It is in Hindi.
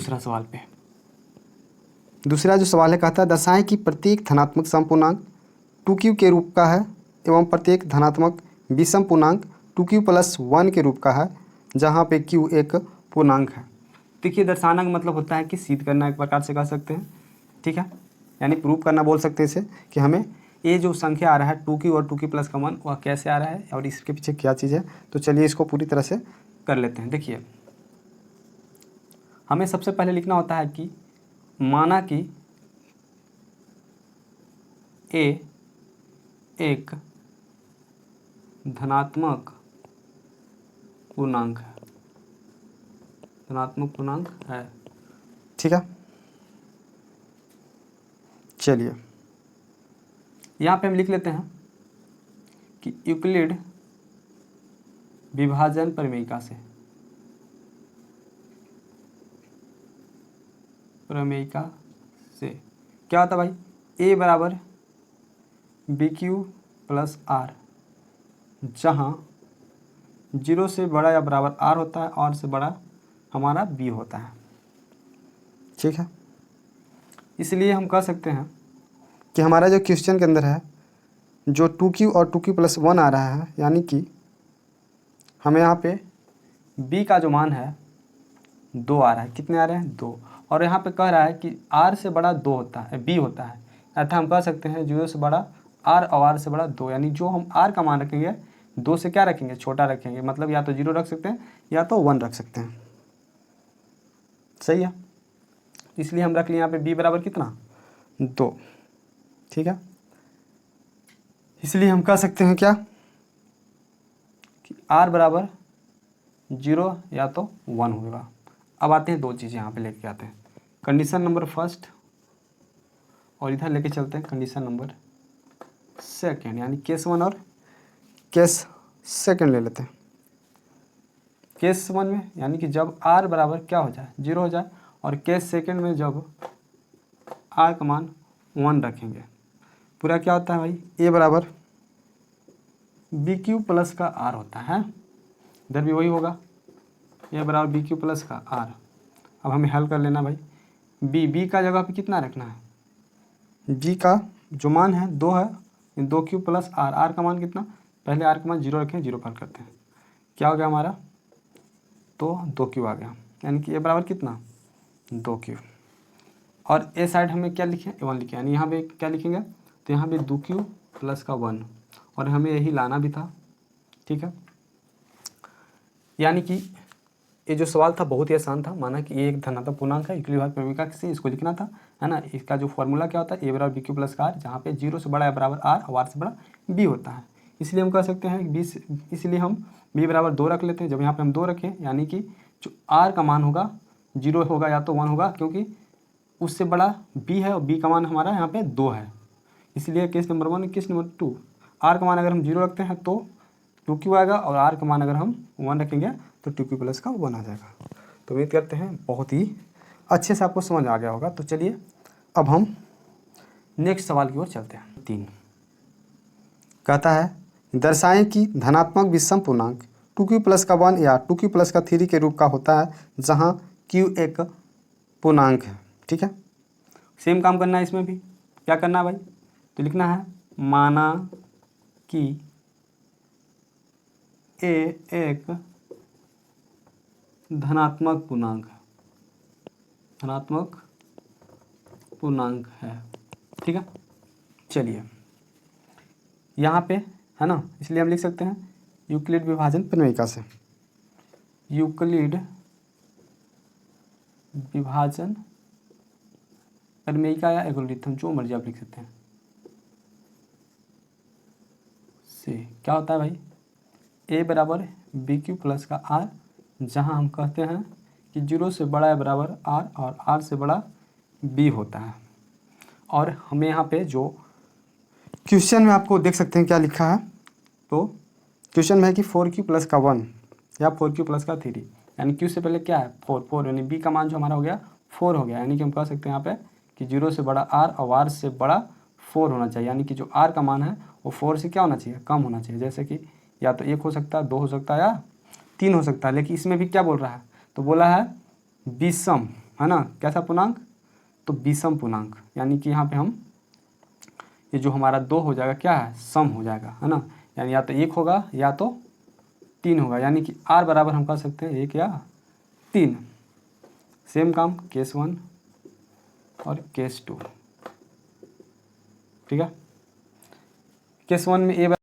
दूसरा सवाल पे। दूसरा जो सवाल है कहता है दर्शाएं कि प्रत्येक धनात्मक समपूर्णांक 2q के रूप का है एवं प्रत्येक धनात्मक विषम पूर्णांक 2q+1 के रूप का है जहाँ पे q एक पूर्णांक है। देखिए दर्शाना का मतलब होता है कि सिद्ध करना, एक प्रकार से कह सकते हैं, ठीक है, यानी प्रूव करना बोल सकते हैं इसे, कि हमें ये जो संख्या आ रहा है 2q और 2q+1 वह कैसे आ रहा है और इसके पीछे क्या चीज़ है। तो चलिए इसको पूरी तरह से कर लेते हैं। देखिए हमें सबसे पहले लिखना होता है कि माना कि a एक धनात्मक पूर्णांक है, धनात्मक पूर्णांक है, ठीक है। चलिए यहाँ पे हम लिख लेते हैं कि यूक्लिड विभाजन प्रमेयिका से, प्रमेयिका से क्या होता है भाई, a बराबर BQ+R, जहाँ 0 से बड़ा या बराबर R होता है और से बड़ा हमारा B होता है, ठीक है। इसलिए हम कह सकते हैं कि हमारा जो क्वेश्चन के अंदर है जो 2q और 2q+1 आ रहा है, यानी कि हमें यहाँ पे b का जो मान है 2 आ रहा है। कितने आ रहे हैं? 2। और यहाँ पे कह रहा है कि r से बड़ा 2 होता है, b होता है, अर्थात हम कह सकते हैं 0 से बड़ा r और r से बड़ा 2, यानी जो हम r का मान रखेंगे 2 से क्या रखेंगे, छोटा रखेंगे, मतलब या तो 0 रख सकते हैं या तो 1 रख सकते हैं, सही है। इसलिए हम रख लिए यहाँ पे b बराबर कितना, 2, ठीक है। इसलिए हम कह सकते हैं क्या कि r बराबर 0 या तो 1 होगा। अब आते हैं दो चीज़ें यहाँ पे लेके आते हैं, कंडीशन नंबर फर्स्ट और इधर लेके चलते हैं कंडीशन नंबर सेकंड, यानी केस 1 और केस सेकंड ले लेते हैं। केस 1 में यानी कि जब r बराबर क्या हो जाए, 0 हो जाए, और केस सेकंड में जब r का मान 1 रखेंगे, पूरा क्या होता है भाई, a बराबर BQ+ का r होता है, इधर भी वही होगा, a बराबर BQ+ का r। अब हमें हल कर लेना भाई, b का जगह पे कितना रखना है, b का जो मान है 2 है, 2q+r, r का मान कितना, पहले r का मान 0 रखें, 0 पर करते हैं, क्या हो गया हमारा, तो 2q आ गया, यानी कि a बराबर कितना, 2q। और ए साइड हमें क्या लिखे, 1 लिखे, यानी यहाँ पे क्या लिखेंगे, तो यहाँ पे 2q+1, और हमें यही लाना भी था, ठीक है। यानी कि ये जो सवाल था बहुत ही आसान था, माना कि ये एक धनात्मक पूर्णांक है, यूक्लिड विभाजन प्रमेयिका से इसको लिखना था, है ना। इसका जो फॉर्मूला क्या होता है, a बराबर BQ+ का r, जहाँ पे 0 से बड़ा या बराबर r और r से बड़ा b होता है। इसलिए हम कह सकते हैं इसलिए हम b बराबर 2 रख लेते हैं। जब यहाँ पे हम 2 रखें, यानी कि जो r का मान होगा 0 होगा या तो 1 होगा, क्योंकि उससे बड़ा b है और b का मान हमारा यहाँ पे 2 है। इसलिए case number 1, case number 2, r का मान अगर हम 0 रखते हैं तो 2q आएगा, और r का मान अगर हम 1 रखेंगे तो 2q+ का 1 आ जाएगा। तो उम्मीद करते हैं बहुत ही अच्छे से आपको समझ आ गया होगा। तो चलिए अब हम नेक्स्ट सवाल की ओर चलते हैं। 3 कहता है दर्शाएं कि धनात्मक विषम पूर्णांक 2q+ का 1 या 2q+ का 3 के रूप का होता है जहां q एक पूर्णांक है, ठीक है। सेम काम करना है इसमें भी, क्या करना है भाई, तो लिखना है माना कि a एक धनात्मक पूर्णांक है, धनात्मक पूर्णांक है, ठीक है। चलिए यहाँ पे है ना, इसलिए हम लिख सकते हैं यूक्लिड विभाजन प्रमेयिका से, यूक्लिड विभाजन प्रमेयिका या एल्गोरिथम जो मर्जी आप लिख सकते हैं, से क्या होता है भाई, a बराबर BQ+ का r, जहां हम कहते हैं कि 0 से बड़ा या बराबर r और r से बड़ा b होता है। और हमें यहाँ पे जो क्वेश्चन में आपको देख सकते हैं क्या लिखा है, तो क्वेश्चन में है कि 4q+ का 1 या 4q+ का 3, यानी q से पहले क्या है 4, यानी b का मान जो हमारा हो गया 4 हो गया, यानी कि हम कह सकते हैं यहाँ पे कि 0 से बड़ा r और r से बड़ा 4 होना चाहिए, यानी कि जो r का मान है वो 4 से क्या होना चाहिए, कम होना चाहिए। जैसे कि या तो 1 हो सकता है, 2 हो सकता है या 3 हो सकता है, लेकिन इसमें भी क्या बोल रहा है, तो बोला है विषम, है ना, कैसा पूर्णांक, तो विषम पूर्णांक, यानी कि यहाँ पे हम ये जो हमारा 2 हो जाएगा क्या है, सम हो जाएगा, है ना, यानी या तो 1 होगा या तो 3 होगा, यानी कि r बराबर हम कह सकते हैं 1 या 3। सेम काम केस 1 और केस 2, ठीक है। केस 1 में a